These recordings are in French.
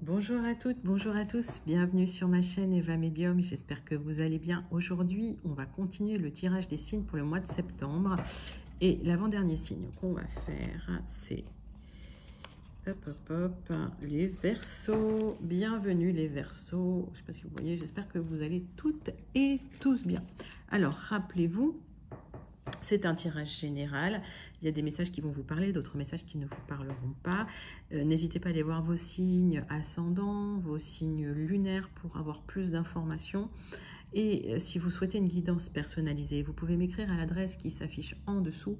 Bonjour à toutes, bonjour à tous, bienvenue sur ma chaîne Eva Medium, j'espère que vous allez bien. Aujourd'hui, on va continuer le tirage des signes pour le mois de septembre. Et l'avant-dernier signe qu'on va faire, c'est les Verseaux. Bienvenue les Verseaux, je ne sais pas si vous voyez, j'espère que vous allez toutes et tous bien. Alors, rappelez-vous, c'est un tirage général. Il y a des messages qui vont vous parler, d'autres messages qui ne vous parleront pas. N'hésitez pas à aller voir vos signes ascendants, vos signes lunaires pour avoir plus d'informations. Et si vous souhaitez une guidance personnalisée, vous pouvez m'écrire à l'adresse qui s'affiche en dessous,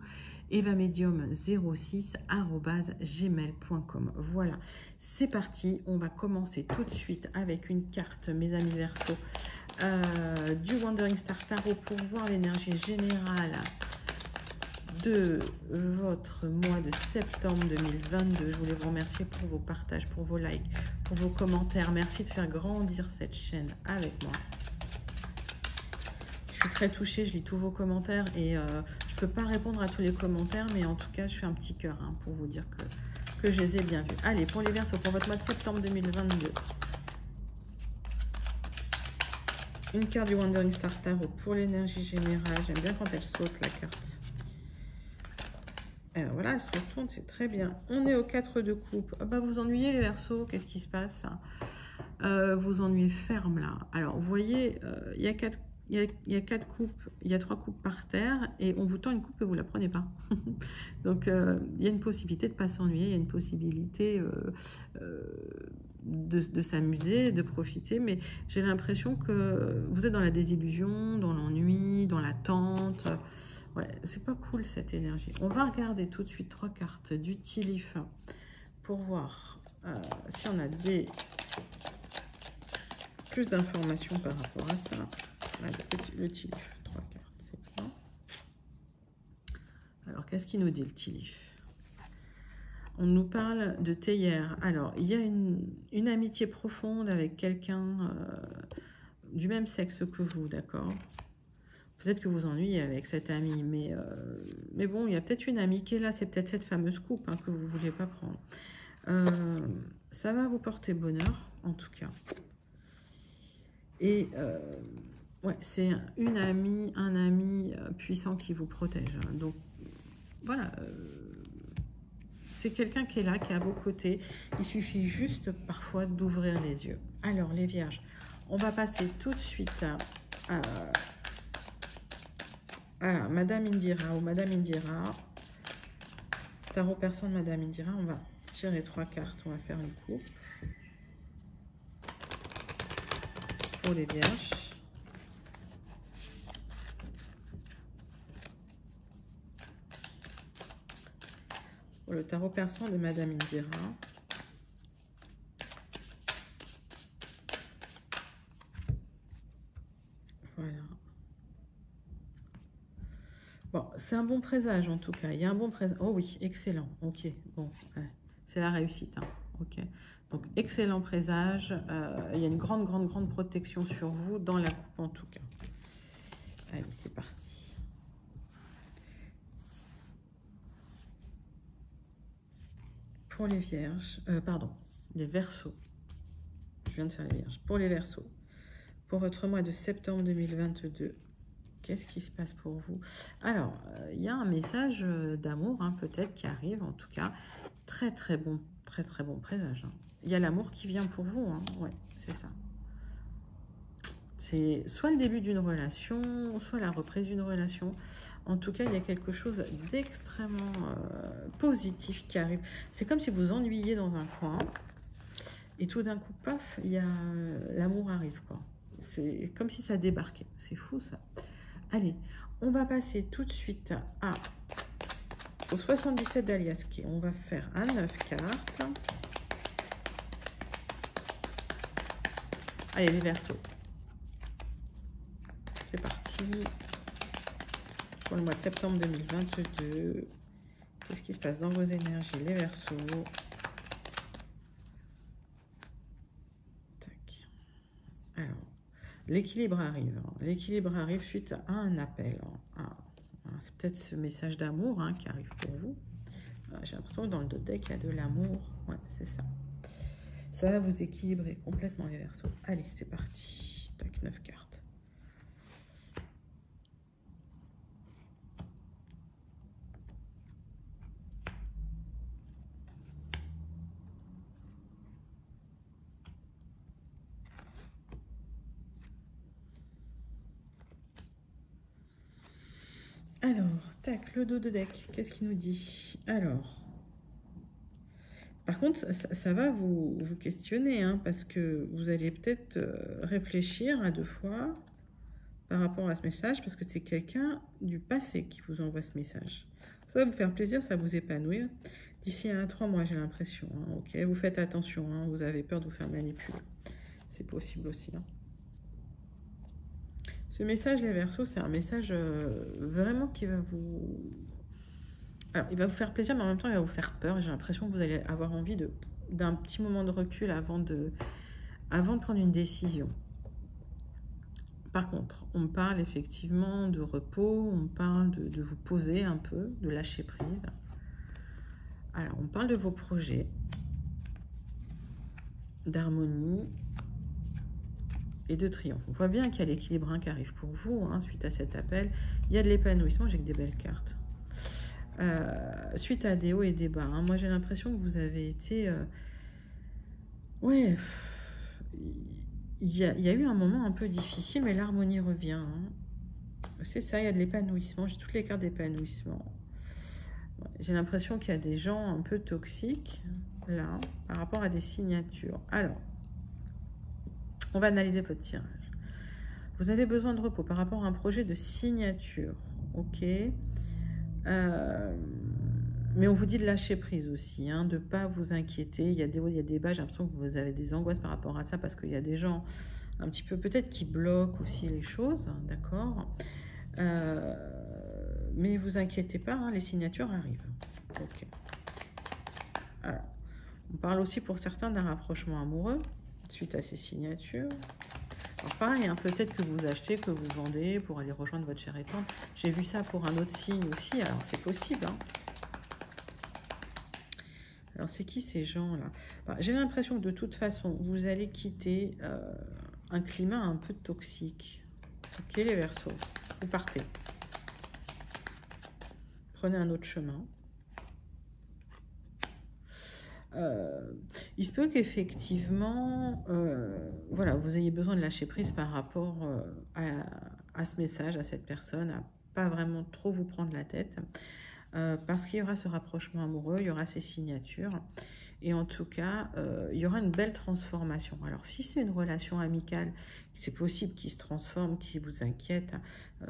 evamedium06@gmail.com. Voilà, c'est parti. On va commencer tout de suite avec une carte, mes amis Verseaux, du Wandering Star Tarot pour voir l'énergie générale de votre mois de septembre 2022. Je voulais vous remercier pour vos partages, pour vos likes, pour vos commentaires. Merci de faire grandir cette chaîne avec moi. Je suis très touchée, je lis tous vos commentaires et je ne peux pas répondre à tous les commentaires, mais en tout cas, je fais un petit cœur pour vous dire que je les ai bien vus. Allez, pour les Verseaux, pour votre mois de septembre 2022. Une carte du Wandering Star Tarot pour l'énergie générale. J'aime bien quand elle saute, la carte. Alors voilà, elle se retourne, c'est très bien. On est au 4 de coupe. Ah bah, vous ennuyez les Verseaux, qu'est-ce qui se passe? Vous ennuyez ferme là. Alors, vous voyez, il y a 4 coupes, il y a 3 coupes par terre et on vous tend une coupe et vous ne la prenez pas. Donc, il y a une possibilité de ne pas s'ennuyer, il y a une possibilité de s'amuser, de profiter, mais j'ai l'impression que vous êtes dans la désillusion, dans l'ennui, dans l'attente. Ouais, c'est pas cool cette énergie. On va regarder tout de suite 3 cartes d'utilif pour voir si on a plus d'informations par rapport à ça. Le tilif, 3 cartes, c'est bien. Alors, qu'est-ce qu'il nous dit le tilif? On nous parle de théière. Alors, il y a une amitié profonde avec quelqu'un du même sexe que vous, d'accord? Peut-être que vous ennuyez avec cette amie, mais bon, il y a peut-être une amie qui est là. C'est peut-être cette fameuse coupe que vous ne vouliez pas prendre. Ça va vous porter bonheur, en tout cas. Et ouais, c'est une amie, un ami puissant qui vous protège. Donc, voilà. C'est quelqu'un qui est là, qui est à vos côtés. Il suffit juste parfois d'ouvrir les yeux. Alors, les Vierges, on va passer tout de suite à Madame Indira ou Madame Indira. Tarot personne, Madame Indira. On va tirer 3 cartes. On va faire une coupe. Pour les Vierges. Pour le tarot persan de Madame Indira. Voilà. Bon, c'est un bon présage en tout cas. Il y a un bon présage. Oh oui, excellent. Ok, bon, ouais. C'est la réussite. Ok. Donc, excellent présage. Il y a une grande protection sur vous dans la coupe en tout cas. Allez, c'est parti. Pour les Vierges, pardon, les Verseaux. Je viens de faire les Vierges. Pour les Verseaux, pour votre mois de septembre 2022, qu'est-ce qui se passe pour vous? Alors, il y a un message d'amour, peut-être, qui arrive. En tout cas, très bon présage. Il y a l'amour qui vient pour vous. Ouais, c'est ça. C'est soit le début d'une relation, soit la reprise d'une relation. En tout cas, il y a quelque chose d'extrêmement positif qui arrive. C'est comme si vous ennuyiez dans un coin. Et tout d'un coup, paf, il y a l'amour arrive, quoi. C'est comme si ça débarquait. C'est fou, ça. Allez, on va passer tout de suite au 77 d'Aliaski. On va faire un 9 cartes. Allez, les Verseaux. C'est parti. Pour le mois de septembre 2022. Qu'est-ce qui se passe dans vos énergies, les Verseaux? Tac. Alors, l'équilibre arrive. L'équilibre arrive suite à un appel. C'est peut-être ce message d'amour qui arrive pour vous. J'ai l'impression que dans le deck, il y a de l'amour. Ouais, c'est ça. Ça va vous équilibrer complètement les Verseaux. Allez, c'est parti. Tac, 9 cartes. Alors, tac, le dos de deck, qu'est-ce qu'il nous dit? Alors, par contre, ça va vous questionner, hein, parce que vous allez peut-être réfléchir à deux fois par rapport à ce message, parce que c'est quelqu'un du passé qui vous envoie ce message. Ça va vous faire plaisir, ça va vous épanouir. D'ici à 3 mois, j'ai l'impression. Hein, ok, vous faites attention, hein, vous avez peur de vous faire manipuler. C'est possible aussi. Hein. Ce message, les Verseaux, c'est un message vraiment qui va vous... Alors, il va vous faire plaisir, mais en même temps, il va vous faire peur. J'ai l'impression que vous allez avoir envie d'un petit moment de recul avant de prendre une décision. Par contre, on parle effectivement de repos, on parle de vous poser un peu, de lâcher prise. Alors, on parle de vos projets, d'harmonie et de triomphe. On voit bien qu'il y a l'équilibre qui arrive pour vous, hein, suite à cet appel. Il y a de l'épanouissement, j'ai que des belles cartes. Suite à des hauts et des bas. Hein. Moi, j'ai l'impression que vous avez été... ouais, il y a eu un moment un peu difficile, mais l'harmonie revient. Hein. C'est ça, il y a de l'épanouissement. J'ai toutes les cartes d'épanouissement. Ouais, j'ai l'impression qu'il y a des gens un peu toxiques, là, par rapport à des signatures. Alors, on va analyser votre tirage. Vous avez besoin de repos par rapport à un projet de signature. Ok. Mais on vous dit de lâcher prise aussi, hein, de ne pas vous inquiéter. Il y a des hauts, il y a des bas. J'ai l'impression que vous avez des angoisses par rapport à ça parce qu'il y a des gens un petit peu peut-être qui bloquent aussi les choses, d'accord. Mais vous inquiétez pas, hein, les signatures arrivent. Ok. Alors, on parle aussi pour certains d'un rapprochement amoureux suite à ces signatures. Alors pareil, hein, peut-être que vous achetez, que vous vendez pour aller rejoindre votre chère étendre. J'ai vu ça pour un autre signe aussi, alors c'est possible. Hein. Alors c'est qui ces gens-là? J'ai l'impression que de toute façon, vous allez quitter un climat un peu toxique. Ok les Verseaux, vous partez. Prenez un autre chemin. Il se peut qu'effectivement, voilà, vous ayez besoin de lâcher prise par rapport à ce message, à cette personne, à pas vraiment trop vous prendre la tête, parce qu'il y aura ce rapprochement amoureux, il y aura ces signatures, et en tout cas, il y aura une belle transformation. Alors, si c'est une relation amicale, c'est possible qu'il se transforme, qu'il vous inquiète,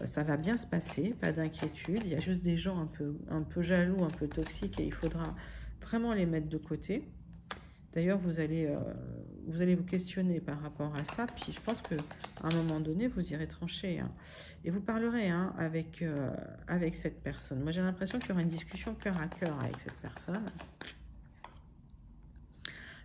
ça va bien se passer, pas d'inquiétude, il y a juste des gens un peu jaloux, un peu toxiques, et il faudra vraiment les mettre de côté. D'ailleurs, vous allez vous questionner par rapport à ça. Puis je pense qu'à un moment donné, vous irez trancher. Hein, et vous parlerez hein, avec cette personne. Moi, j'ai l'impression qu'il y aura une discussion cœur à cœur avec cette personne.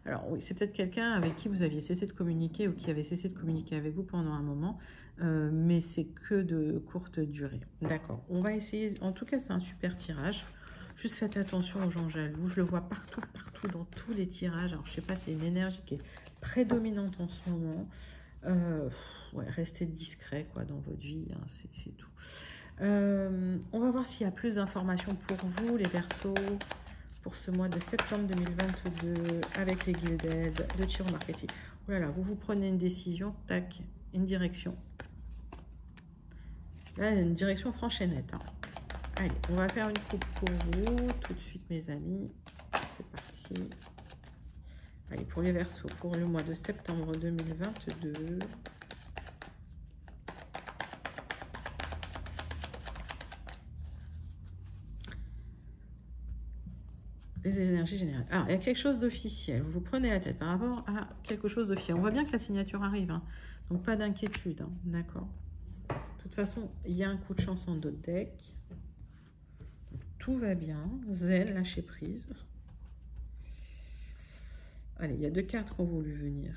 Alors oui, c'est peut-être quelqu'un avec qui vous aviez cessé de communiquer ou qui avait cessé de communiquer avec vous pendant un moment. Mais c'est que de courte durée. D'accord. On va essayer. En tout cas, c'est un super tirage. Juste faites attention aux gens jaloux. Je le vois partout, dans tous les tirages. Alors, je sais pas, c'est une énergie qui est prédominante en ce moment. Ouais, restez discret quoi, dans votre vie, hein, c'est tout. On va voir s'il y a plus d'informations pour vous, les Verseaux, pour ce mois de septembre 2022, avec les Gilded de Chiro Marketing. Oh là là, vous prenez une décision, tac, une direction. Là, une direction franche et nette. Hein. Allez, on va faire une coupe pour vous, tout de suite mes amis. C'est parti. Allez, pour les Verseaux, pour le mois de septembre 2022. Les énergies générales. Alors, il y a quelque chose d'officiel. Vous prenez la tête par rapport à quelque chose d'officiel. On voit bien que la signature arrive. Hein. Donc, pas d'inquiétude. Hein. D'accord. De toute façon, il y a un coup de chance en d'autres decks. Tout va bien. Zen, lâcher prise. Allez, il y a deux cartes qui ont voulu venir.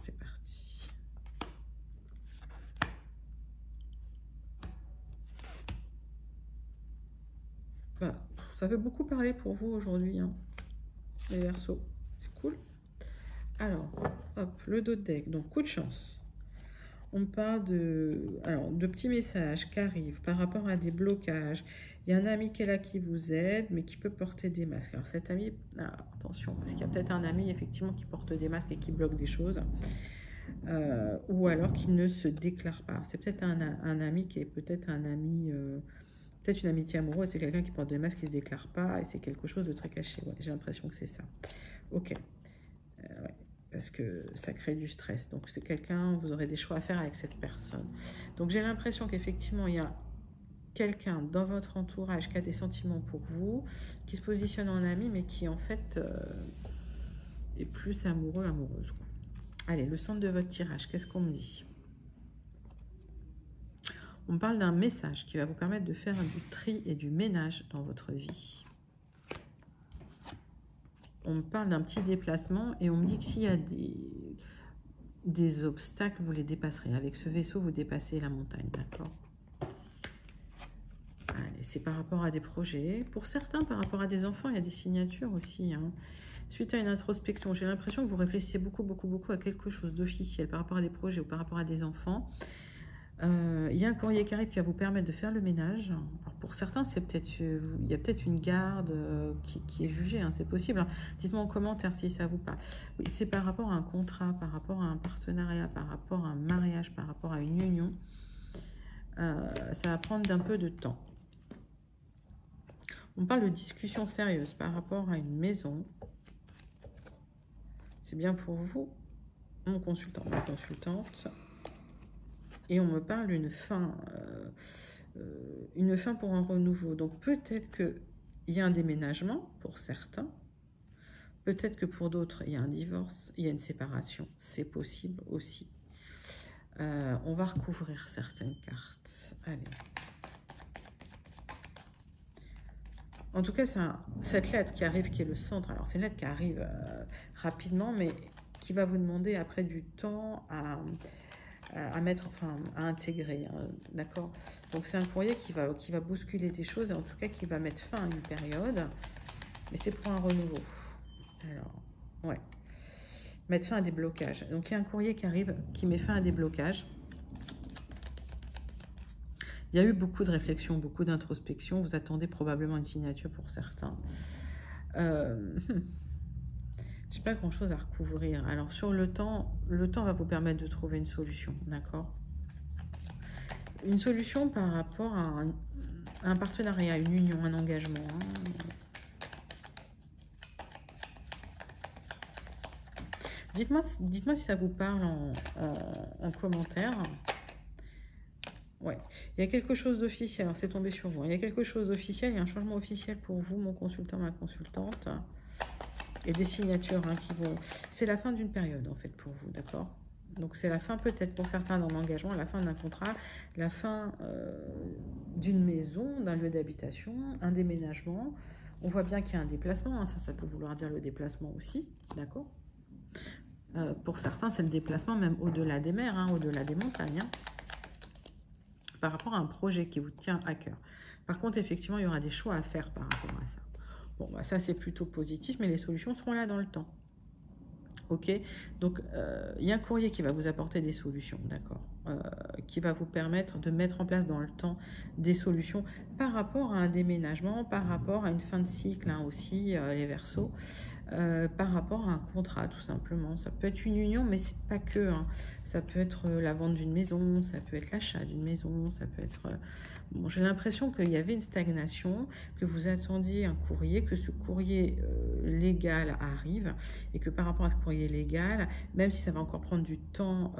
C'est parti. Ça veut beaucoup parler pour vous aujourd'hui, hein, les Verseaux. C'est cool. Alors, hop, le dos de deck. Donc, coup de chance. On parle de petits messages qui arrivent par rapport à des blocages. Il y a un ami qui est là qui vous aide, mais qui peut porter des masques. Alors, cet ami, attention, parce qu'il y a peut-être un ami, effectivement, qui porte des masques et qui bloque des choses. Ou alors qui ne se déclare pas. C'est peut-être un ami qui est peut-être un ami... peut-être une amitié amoureuse, c'est quelqu'un qui porte des masques, qui ne se déclare pas, et c'est quelque chose de très caché. Ouais, j'ai l'impression que c'est ça. Ok. Ouais, parce que ça crée du stress. Donc c'est quelqu'un, vous aurez des choix à faire avec cette personne. Donc j'ai l'impression qu'effectivement, il y a quelqu'un dans votre entourage qui a des sentiments pour vous, qui se positionne en ami, mais qui en fait est plus amoureux, amoureuse, quoi. Allez, le centre de votre tirage, qu'est-ce qu'on me dit? On parle d'un message qui va vous permettre de faire du tri et du ménage dans votre vie. On me parle d'un petit déplacement et on me dit que s'il y a des obstacles, vous les dépasserez. Avec ce vaisseau, vous dépassez la montagne, d'accord? Allez, c'est par rapport à des projets. Pour certains, par rapport à des enfants, il y a des signatures aussi, hein. Suite à une introspection, j'ai l'impression que vous réfléchissez beaucoup à quelque chose d'officiel par rapport à des projets ou par rapport à des enfants. Il y a un courrier qui arrive qui va vous permettre de faire le ménage. Alors pour certains, c'est peut-être il y a peut-être une garde qui est jugée, hein, c'est possible. Dites-moi en commentaire si ça vous parle. Oui, c'est par rapport à un contrat, par rapport à un partenariat, par rapport à un mariage, par rapport à une union. Ça va prendre un peu de temps. On parle de discussion sérieuse par rapport à une maison. C'est bien pour vous, mon consultant, ma consultante. Et on me parle d'une fin pour un renouveau. Donc peut-être qu'il y a un déménagement pour certains. Peut-être que pour d'autres, il y a un divorce, il y a une séparation. C'est possible aussi. On va recouvrir certaines cartes. Allez. En tout cas, cette lettre qui arrive, qui est le centre. Alors, c'est une lettre qui arrive rapidement, mais qui va vous demander après du temps à mettre, enfin, à intégrer, hein, d'accord? Donc, c'est un courrier qui va bousculer des choses, et en tout cas, qui va mettre fin à une période, mais c'est pour un renouveau. Alors, ouais. Mettre fin à des blocages. Donc, il y a un courrier qui arrive, qui met fin à des blocages. Il y a eu beaucoup de réflexion, beaucoup d'introspection. Vous attendez probablement une signature pour certains. Je n'ai pas grand-chose à recouvrir. Alors, sur le temps va vous permettre de trouver une solution, d'accord? Une solution par rapport à un partenariat, une union, un engagement. Dites-moi si ça vous parle en commentaire. Ouais, il y a quelque chose d'officiel. Alors, c'est tombé sur vous. Il y a quelque chose d'officiel. Il y a un changement officiel pour vous, mon consultant, ma consultante. Et des signatures hein, qui vont... C'est la fin d'une période, en fait, pour vous, d'accord? Donc, c'est la fin, peut-être, pour certains, d'un engagement, la fin d'un contrat, la fin d'une maison, d'un lieu d'habitation, un déménagement. On voit bien qu'il y a un déplacement. Hein, ça peut vouloir dire le déplacement aussi, d'accord? Pour certains, c'est le déplacement même au-delà des mers, hein, au-delà des montagnes, hein, par rapport à un projet qui vous tient à cœur. Par contre, effectivement, il y aura des choix à faire par rapport à ça. Bon, bah, ça, c'est plutôt positif, mais les solutions seront là dans le temps. Ok? Donc, il y a un courrier qui va vous apporter des solutions, d'accord? Qui va vous permettre de mettre en place dans le temps des solutions par rapport à un déménagement, par rapport à une fin de cycle hein, aussi, les Verseaux. Par rapport à un contrat, tout simplement. Ça peut être une union, mais c'est pas que. Hein. Ça peut être la vente d'une maison, ça peut être l'achat d'une maison, ça peut être... Bon, j'ai l'impression qu'il y avait une stagnation, que vous attendiez un courrier, que ce courrier légal arrive, et que par rapport à ce courrier légal, même si ça va encore prendre du temps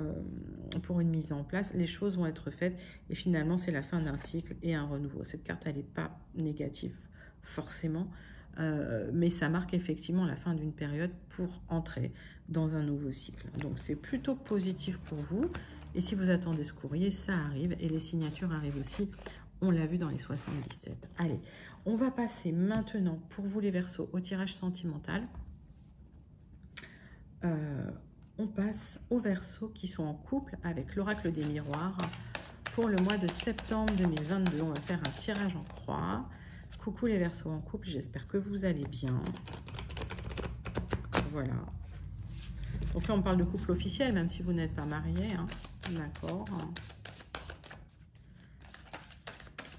pour une mise en place, les choses vont être faites, et finalement, c'est la fin d'un cycle et un renouveau. Cette carte, elle n'est pas négative, forcément, mais ça marque effectivement la fin d'une période pour entrer dans un nouveau cycle. Donc, c'est plutôt positif pour vous. Et si vous attendez ce courrier, ça arrive. Et les signatures arrivent aussi. On l'a vu dans les 77. Allez, on va passer maintenant, pour vous les Verseaux, au tirage sentimental. On passe aux Verseaux qui sont en couple avec l'oracle des miroirs. Pour le mois de septembre 2022, on va faire un tirage en croix. Coucou les Verseaux en couple, j'espère que vous allez bien. Voilà. Donc là, on parle de couple officiel, même si vous n'êtes pas marié. Hein. D'accord.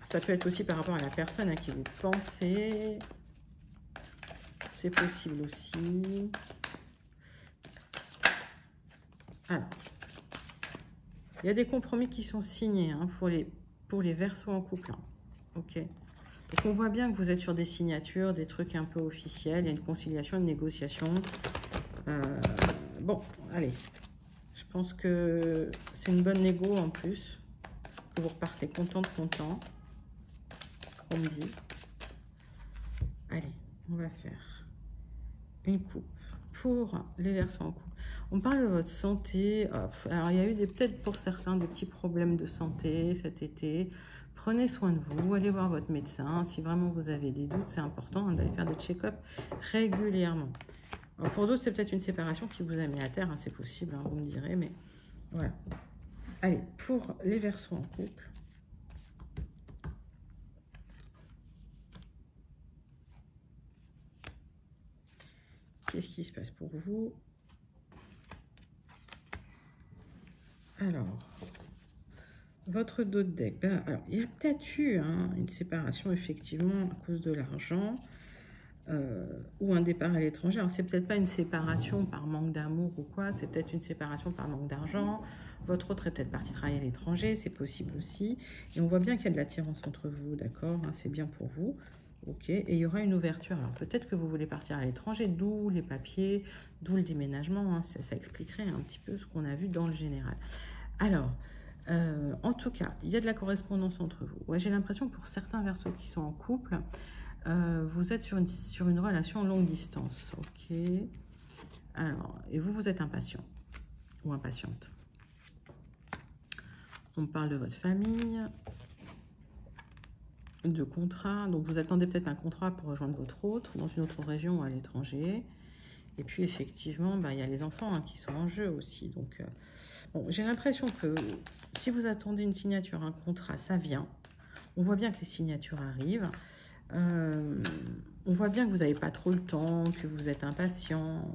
Ça peut être aussi par rapport à la personne à qui vous pensez. C'est possible aussi. Alors, il y a des compromis qui sont signés hein, pour les Verseaux en couple. Hein. Ok. Parce qu'on voit bien que vous êtes sur des signatures, des trucs un peu officiels. Il y a une conciliation, une négociation. Bon, allez. Je pense que c'est une bonne négo en plus. Que vous repartez content. On me dit. Allez, on va faire une coupe pour les Verseaux en couple. On parle de votre santé. Alors, il y a eu peut-être pour certains des petits problèmes de santé cet été. Prenez soin de vous, allez voir votre médecin. Si vraiment vous avez des doutes, c'est important hein, d'aller faire des check-up régulièrement. Alors, pour d'autres, c'est peut-être une séparation qui vous a mis à terre. Hein, c'est possible, hein, vous me direz, mais voilà. Allez, pour les Verseaux en couple. Qu'est-ce qui se passe pour vous? Alors, votre dos de deck. Alors, il y a peut-être eu hein, une séparation, effectivement, à cause de l'argent ou un départ à l'étranger. Alors, c'est peut-être pas une séparation par manque d'amour ou quoi, c'est peut-être une séparation par manque d'argent. Votre autre est peut-être parti travailler à l'étranger, c'est possible aussi. Et on voit bien qu'il y a de l'attirance entre vous, d'accord hein, c'est bien pour vous. Ok, et il y aura une ouverture. Alors peut-être que vous voulez partir à l'étranger, d'où les papiers, d'où le déménagement. Hein. Ça expliquerait un petit peu ce qu'on a vu dans le général. Alors, en tout cas, il y a de la correspondance entre vous. Ouais, j'ai l'impression que pour certains Verseaux qui sont en couple, vous êtes sur une relation longue distance. Ok. Alors, et vous êtes impatient ou impatiente. On parle de votre famille. De contrat, donc vous attendez peut-être un contrat pour rejoindre votre autre dans une autre région ou à l'étranger. Et puis effectivement, il y a les enfants hein, qui sont en jeu aussi. Donc, bon, j'ai l'impression que si vous attendez une signature, un contrat, ça vient. On voit bien que les signatures arrivent. On voit bien que vous n'avez pas trop le temps, que vous êtes impatient.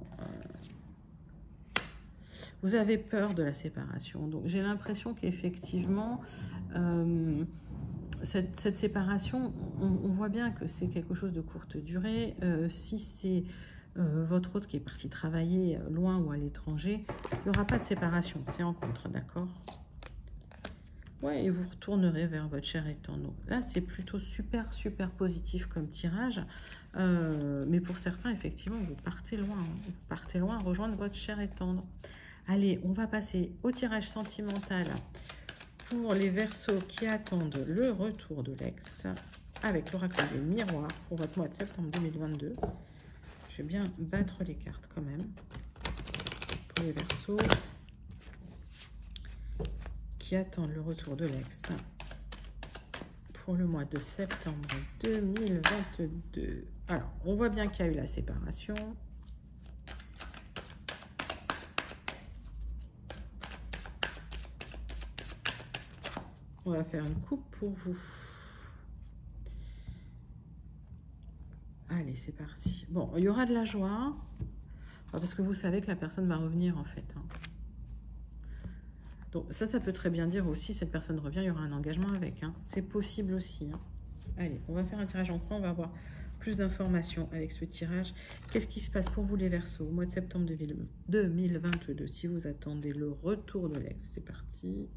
Vous avez peur de la séparation. Donc j'ai l'impression qu'effectivement... Cette séparation, on voit bien que c'est quelque chose de courte durée. Si c'est votre autre qui est parti travailler loin ou à l'étranger, il n'y aura pas de séparation, c'est en contre, d'accord? Ouais, et vous retournerez vers votre cher et tendre. Là, c'est plutôt super positif comme tirage. Mais pour certains, effectivement, vous partez loin. Hein. Vous partez loin, rejoindre votre cher et tendre. Allez, on va passer au tirage sentimental. Pour les Verseaux qui attendent le retour de l'ex, avec l'oracle des miroirs pour votre mois de septembre 2022. Je vais bien battre les cartes quand même. Pour les Verseaux qui attendent le retour de l'ex pour le mois de septembre 2022. Alors, on voit bien qu'il y a eu la séparation. On va faire une coupe pour vous. Allez, c'est parti. Bon, il y aura de la joie. Parce que vous savez que la personne va revenir, en fait. Hein. Donc, ça peut très bien dire aussi, cette personne revient, il y aura un engagement avec. Hein. C'est possible aussi. Hein. Allez, on va faire un tirage en croix. On va avoir plus d'informations avec ce tirage. Qu'est-ce qui se passe pour vous, les Verseaux, au mois de septembre 2022, si vous attendez le retour de l'ex? C'est parti.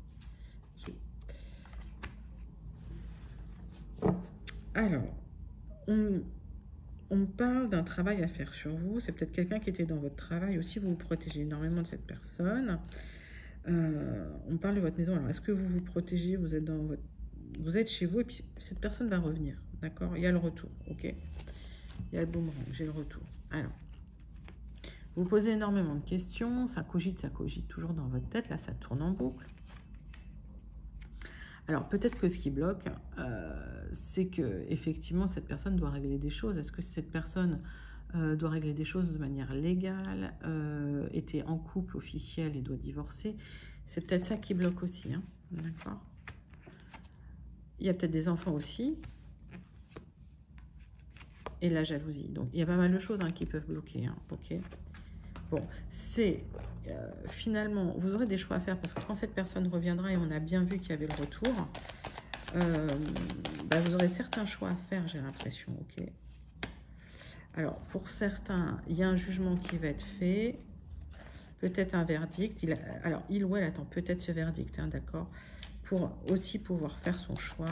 Alors, on parle d'un travail à faire sur vous. C'est peut-être quelqu'un qui était dans votre travail aussi. Vous vous protégez énormément de cette personne. On parle de votre maison. Alors, est-ce que vous vous protégez? Vous êtes chez vous et puis cette personne va revenir. D'accord? Il y a le retour. Ok? Il y a le boomerang. J'ai le retour. Alors, vous posez énormément de questions. Ça cogite toujours dans votre tête. Là, ça tourne en boucle. Alors, peut-être que ce qui bloque, c'est que effectivement cette personne doit régler des choses. Est-ce que cette personne doit régler des choses de manière légale, était en couple officiel et doit divorcer? C'est peut-être ça qui bloque aussi. Hein, d'accord? Il y a peut-être des enfants aussi. Et la jalousie. Donc, il y a pas mal de choses hein, qui peuvent bloquer. Hein, ok? Bon, c'est finalement, vous aurez des choix à faire parce que quand cette personne reviendra, et on a bien vu qu'il y avait le retour, bah, vous aurez certains choix à faire, j'ai l'impression, ok. Alors, pour certains, il y a un jugement qui va être fait, peut-être un verdict. Alors, il ou elle attend peut-être ce verdict, hein, d'accord, pour aussi pouvoir faire son choix.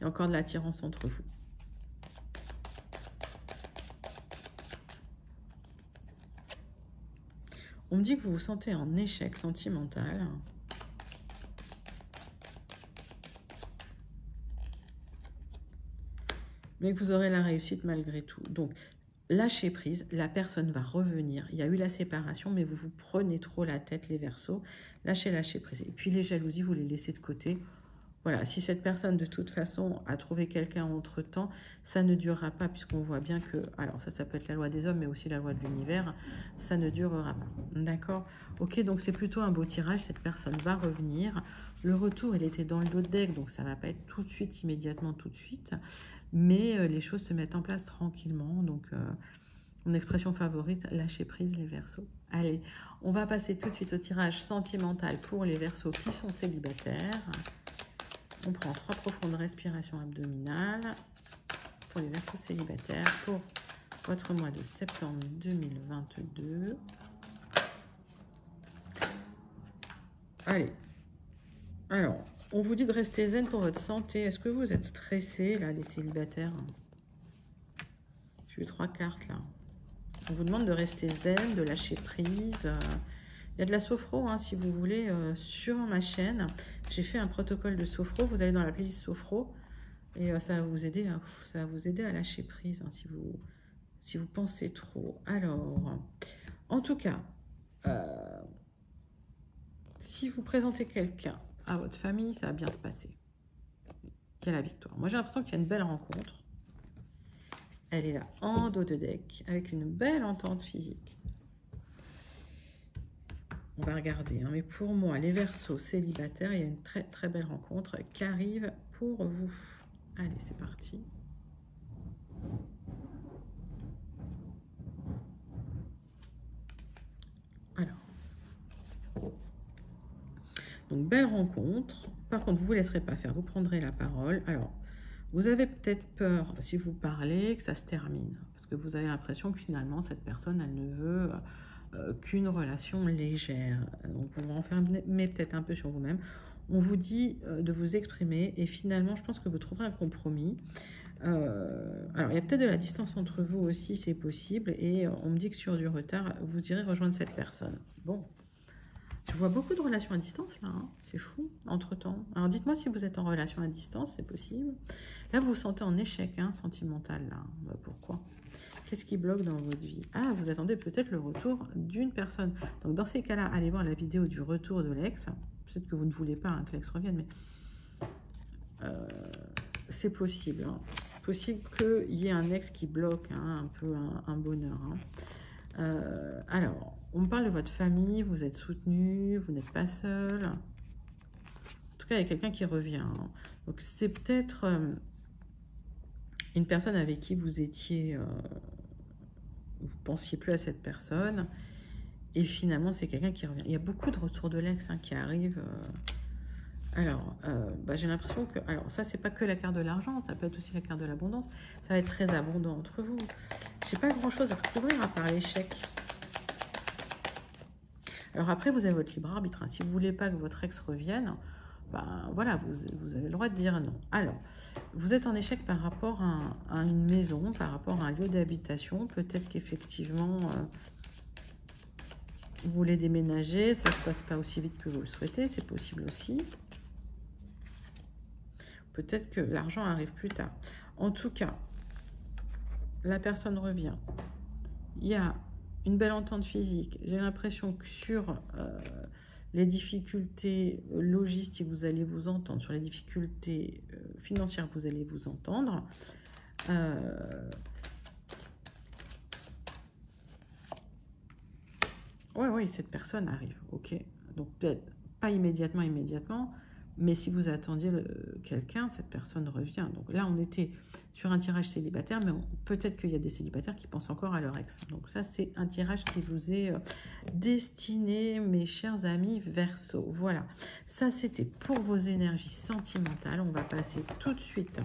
Il y a encore de l'attirance entre vous. On me dit que vous vous sentez en échec sentimental. Mais que vous aurez la réussite malgré tout. Donc, lâchez prise, la personne va revenir. Il y a eu la séparation, mais vous vous prenez trop la tête, les Verseaux. Lâchez prise. Et puis, les jalousies, vous les laissez de côté. Voilà, si cette personne, de toute façon, a trouvé quelqu'un entre-temps, ça ne durera pas, puisqu'on voit bien que... Alors, ça peut être la loi des hommes, mais aussi la loi de l'univers. Ça ne durera pas. D'accord? Ok, donc c'est plutôt un beau tirage. Cette personne va revenir. Le retour, il était dans le dos de deck, donc ça ne va pas être tout de suite, immédiatement, tout de suite. Mais les choses se mettent en place tranquillement. Donc, mon expression favorite, lâcher prise, les Verseaux. Allez, on va passer tout de suite au tirage sentimental pour les Verseaux qui sont célibataires. On prend 3 profondes respirations abdominales pour les Verseaux célibataires pour votre mois de septembre 2022. Allez. Alors, on vous dit de rester zen pour votre santé. Est-ce que vous êtes stressés, là, les célibataires? J'ai eu 3 cartes, là. On vous demande de rester zen, de lâcher prise. Il y a de la sophro, hein, si vous voulez, sur ma chaîne. J'ai fait un protocole de sophro. Vous allez dans la playlist sophro et ça va vous aider, à lâcher prise, hein, si vous pensez trop. Alors, en tout cas, si vous présentez quelqu'un à votre famille, ça va bien se passer. Il y a la victoire. Moi, j'ai l'impression qu'il y a une belle rencontre. Elle est là, en dos de deck, avec une belle entente physique. On va regarder, hein, mais pour moi, les Verseaux célibataires, il y a une très très belle rencontre qui arrive pour vous. Allez, c'est parti. Alors. Donc, belle rencontre. Par contre, vous ne vous laisserez pas faire, vous prendrez la parole. Alors, vous avez peut-être peur, si vous parlez, que ça se termine. Parce que vous avez l'impression que finalement, cette personne, elle ne veut qu'une relation légère. Donc, vous vous renfermez peut-être un peu sur vous-même. On vous dit de vous exprimer et finalement, je pense que vous trouverez un compromis. Alors, il y a peut-être de la distance entre vous aussi, c'est possible. Et on me dit que sur du retard, vous irez rejoindre cette personne. Bon. Je vois beaucoup de relations à distance, là. Hein. C'est fou, entre-temps. Alors, dites-moi si vous êtes en relation à distance, c'est possible. Là, vous vous sentez en échec, hein, sentimental, là. Bah, pourquoi? Qu'est-ce qui bloque dans votre vie? Ah, vous attendez peut-être le retour d'une personne. Donc, dans ces cas-là, allez voir la vidéo du retour de l'ex. Peut-être que vous ne voulez pas hein, que l'ex revienne, mais c'est possible. Hein. Possible qu'il y ait un ex qui bloque hein, un peu un bonheur. Hein. Alors, on me parle de votre famille, vous êtes soutenu, vous n'êtes pas seul. En tout cas, il y a quelqu'un qui revient. Hein. Donc, c'est peut-être une personne avec qui vous étiez... vous pensiez plus à cette personne. Et finalement, c'est quelqu'un qui revient. Il y a beaucoup de retours de l'ex hein, qui arrivent. Alors, bah, j'ai l'impression que... Alors, ça, c'est pas que la carte de l'argent, ça peut être aussi la carte de l'abondance. Ça va être très abondant entre vous. J'ai pas grand-chose à recouvrir à part l'échec. Alors après, vous avez votre libre arbitre. Hein. Si vous ne voulez pas que votre ex revienne, ben voilà, vous avez le droit de dire non. Alors, vous êtes en échec par rapport à une maison, par rapport à un lieu d'habitation. Peut-être qu'effectivement, vous voulez déménager, ça ne se passe pas aussi vite que vous le souhaitez, c'est possible aussi. Peut-être que l'argent arrive plus tard. En tout cas, la personne revient. Il y a une belle entente physique. J'ai l'impression que sur les difficultés logistiques, vous allez vous entendre. Sur les difficultés financières, vous allez vous entendre. Oui, cette personne arrive. Ok. Donc, peut-être pas immédiatement, Mais si vous attendiez quelqu'un, cette personne revient. Donc là, on était sur un tirage célibataire, mais peut-être qu'il y a des célibataires qui pensent encore à leur ex. Donc ça, c'est un tirage qui vous est destiné, mes chers amis Verseau. Voilà, ça c'était pour vos énergies sentimentales. On va passer tout de suite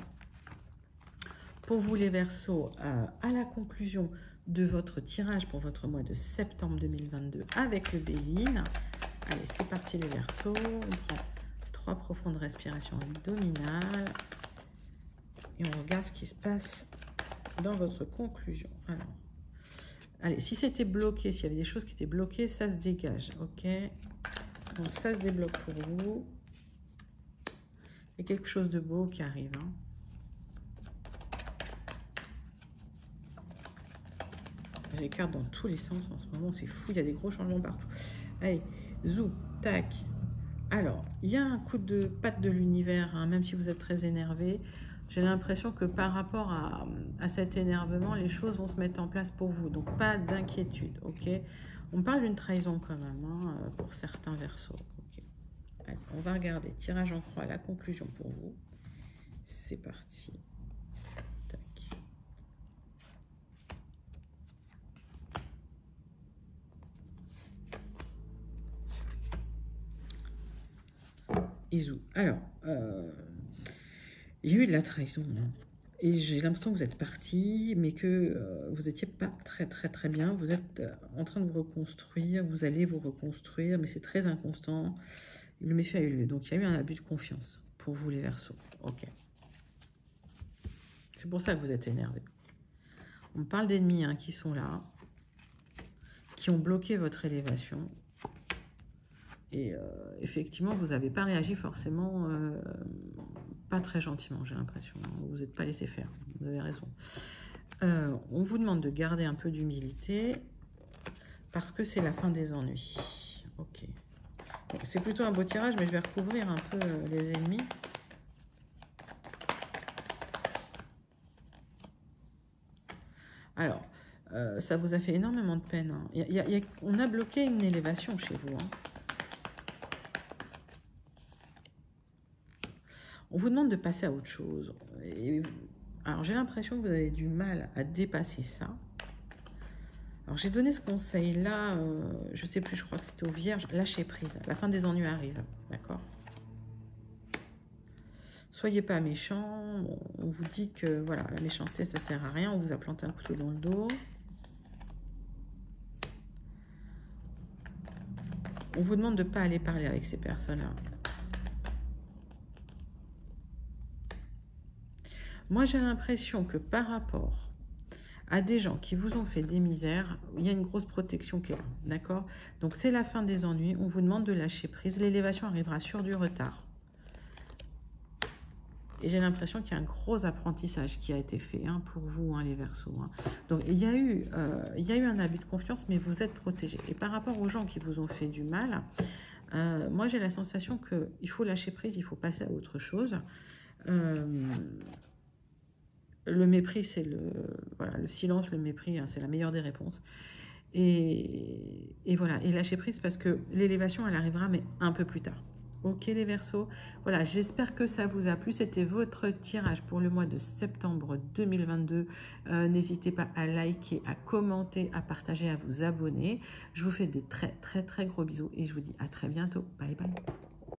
pour vous les Verseaux à la conclusion de votre tirage pour votre mois de septembre 2022 avec le Béline. Allez, c'est parti les Verseaux. On prend 3 profondes respirations abdominales et on regarde ce qui se passe dans votre conclusion. Alors, allez, si c'était bloqué, s'il y avait des choses qui étaient bloquées, ça se dégage, ok? Donc ça se débloque pour vous. Il y a quelque chose de beau qui arrive, hein. J'ai les cartes dans tous les sens en ce moment, c'est fou, il y a des gros changements partout. Allez, zou, tac. Alors, il y a un coup de patte de l'univers, hein, même si vous êtes très énervé. J'ai l'impression que par rapport à cet énervement, les choses vont se mettre en place pour vous. Donc, pas d'inquiétude, ok? On parle d'une trahison quand même, hein, pour certains Verseaux. Okay. Allez, on va regarder. Tirage en croix, la conclusion pour vous. C'est parti. Tac. Isou. Alors, il y a eu de la trahison, hein. Et j'ai l'impression que vous êtes parti, mais que vous n'étiez pas très bien. Vous êtes en train de vous reconstruire, vous allez vous reconstruire, mais c'est très inconstant. Le méfait a eu lieu, donc il y a eu un abus de confiance pour vous les Verseaux. Ok. C'est pour ça que vous êtes énervé. On parle d'ennemis, hein, qui sont là, qui ont bloqué votre élévation. Et effectivement, vous n'avez pas réagi forcément, pas très gentiment, j'ai l'impression. Vous n'êtes pas laissé faire, vous avez raison. On vous demande de garder un peu d'humilité, parce que c'est la fin des ennuis. Ok. Bon, c'est plutôt un beau tirage, mais je vais recouvrir un peu les ennemis. Alors, ça vous a fait énormément de peine, hein. On a bloqué une élévation chez vous, hein. On vous demande de passer à autre chose. Alors, j'ai l'impression que vous avez du mal à dépasser ça. Alors, j'ai donné ce conseil-là, je ne sais plus, je crois que c'était aux Vierges, lâchez prise. La fin des ennuis arrive, d'accord? Soyez pas méchants. On vous dit que voilà, la méchanceté, ça ne sert à rien. On vous a planté un couteau dans le dos. On vous demande de ne pas aller parler avec ces personnes-là. Moi, j'ai l'impression que par rapport à des gens qui vous ont fait des misères, il y a une grosse protection qui est là, d'accord? Donc, c'est la fin des ennuis. On vous demande de lâcher prise. L'élévation arrivera sur du retard. Et j'ai l'impression qu'il y a un gros apprentissage qui a été fait, hein, pour vous, hein, les Verseaux, hein. Donc, il y a eu un abus de confiance, mais vous êtes protégés. Et par rapport aux gens qui vous ont fait du mal, moi, j'ai la sensation qu'il faut lâcher prise, il faut passer à autre chose. Le mépris, c'est le silence, le mépris, hein, c'est la meilleure des réponses. Et voilà, et lâcher prise parce que l'élévation, elle arrivera, mais un peu plus tard. Ok les Verseaux, voilà, j'espère que ça vous a plu. C'était votre tirage pour le mois de septembre 2022. N'hésitez pas à liker, à commenter, à partager, à vous abonner. Je vous fais des très gros bisous et je vous dis à très bientôt. Bye bye.